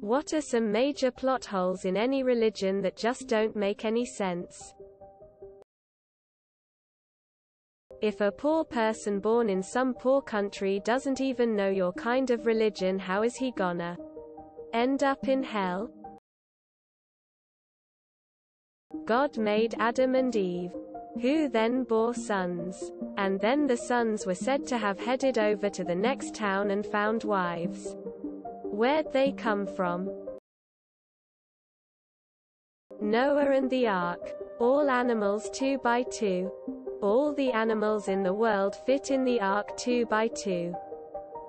What are some major plot holes in any religion that just don't make any sense? If a poor person born in some poor country doesn't even know your kind of religion, how is he gonna end up in hell? God made Adam and Eve, who then bore sons. And then the sons were said to have headed over to the next town and found wives. Where'd they come from? Noah and the ark. All animals 2 by 2. All the animals in the world fit in the ark 2 by 2.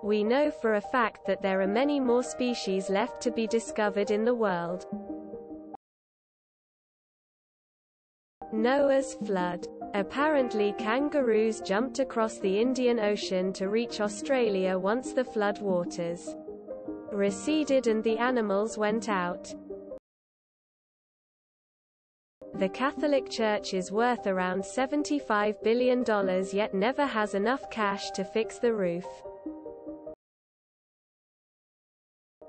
We know for a fact that there are many more species left to be discovered in the world. Noah's flood. Apparently kangaroos jumped across the Indian Ocean to reach Australia once the flood waters receded and the animals went out. The Catholic Church is worth around $75 billion yet never has enough cash to fix the roof.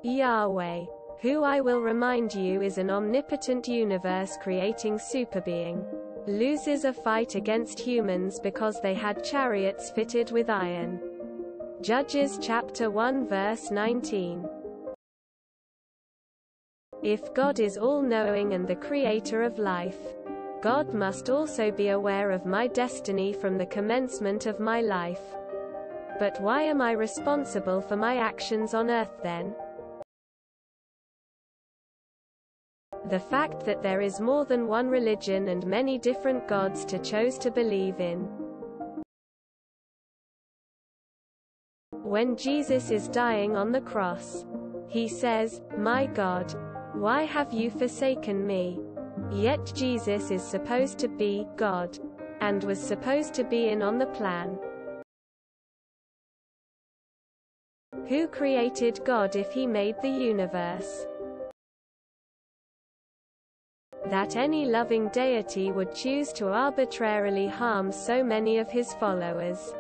Yahweh, who I will remind you is an omnipotent universe-creating superbeing, loses a fight against humans because they had chariots fitted with iron. Judges chapter 1 verse 19. If God is all-knowing and the creator of life, God must also be aware of my destiny from the commencement of my life. But why am I responsible for my actions on earth then? The fact that there is more than one religion and many different gods to choose to believe in. When Jesus is dying on the cross, he says, "My God, why have you forsaken me?" Yet Jesus is supposed to be God, and was supposed to be in on the plan. Who created God if he made the universe? That any loving deity would choose to arbitrarily harm so many of his followers.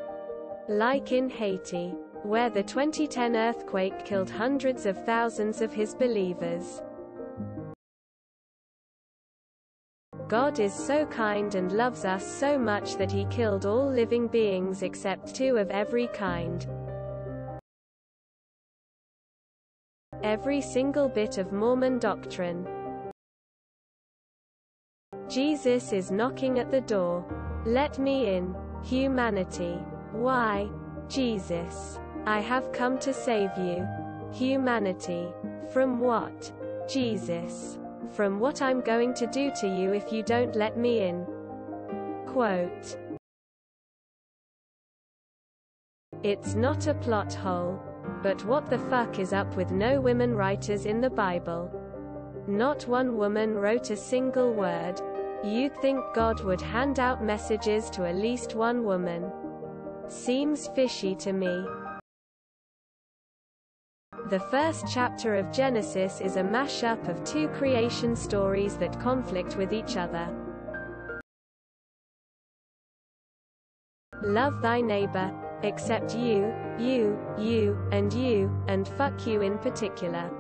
Like in Haiti, where the 2010 earthquake killed hundreds of thousands of his believers. God is so kind and loves us so much that he killed all living beings except 2 of every kind. Every single bit of Mormon doctrine. Jesus is knocking at the door. Let me in. Humanity. Why? Jesus. I have come to save you. Humanity. From what? Jesus. From what I'm going to do to you if you don't let me in. Quote. It's not a plot hole. But what the fuck is up with no women writers in the Bible? Not one woman wrote a single word. You'd think God would hand out messages to at least one woman. Seems fishy to me. The first chapter of Genesis is a mashup of 2 creation stories that conflict with each other. Love thy neighbor, except you, and fuck you in particular.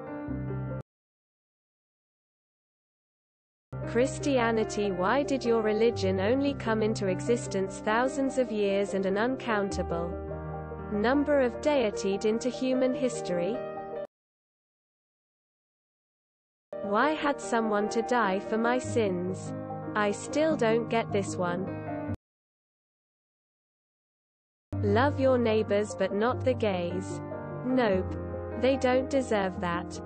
Christianity. Why did your religion only come into existence thousands of years and an uncountable number of deities into human history? Why had someone to die for my sins? I still don't get this one. Love your neighbors but not the gays. Nope. They don't deserve that.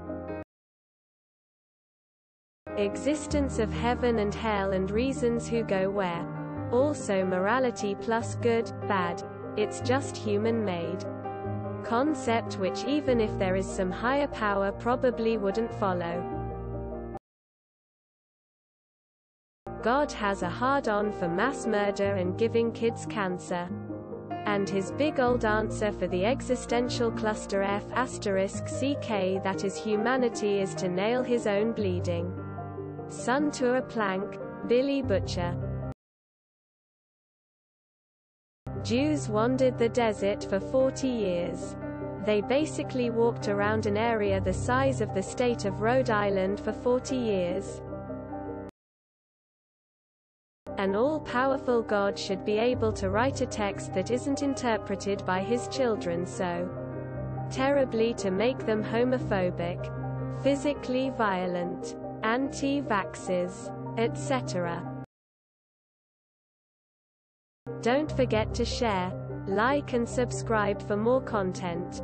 Existence of heaven and hell and reasons who go where. Also morality plus good, bad. It's just human-made concept which even if there is some higher power probably wouldn't follow. God has a hard-on for mass murder and giving kids cancer. And his big old answer for the existential cluster F***CK that is humanity is to nail his own bleeding son to a plank. Billy Butcher. Jews wandered the desert for 40 years. They basically walked around an area the size of the state of Rhode Island for 40 years. An all-powerful God should be able to write a text that isn't interpreted by his children so terribly to make them homophobic, physically violent, anti-vaxxers, etc. Don't forget to share, like and subscribe for more content.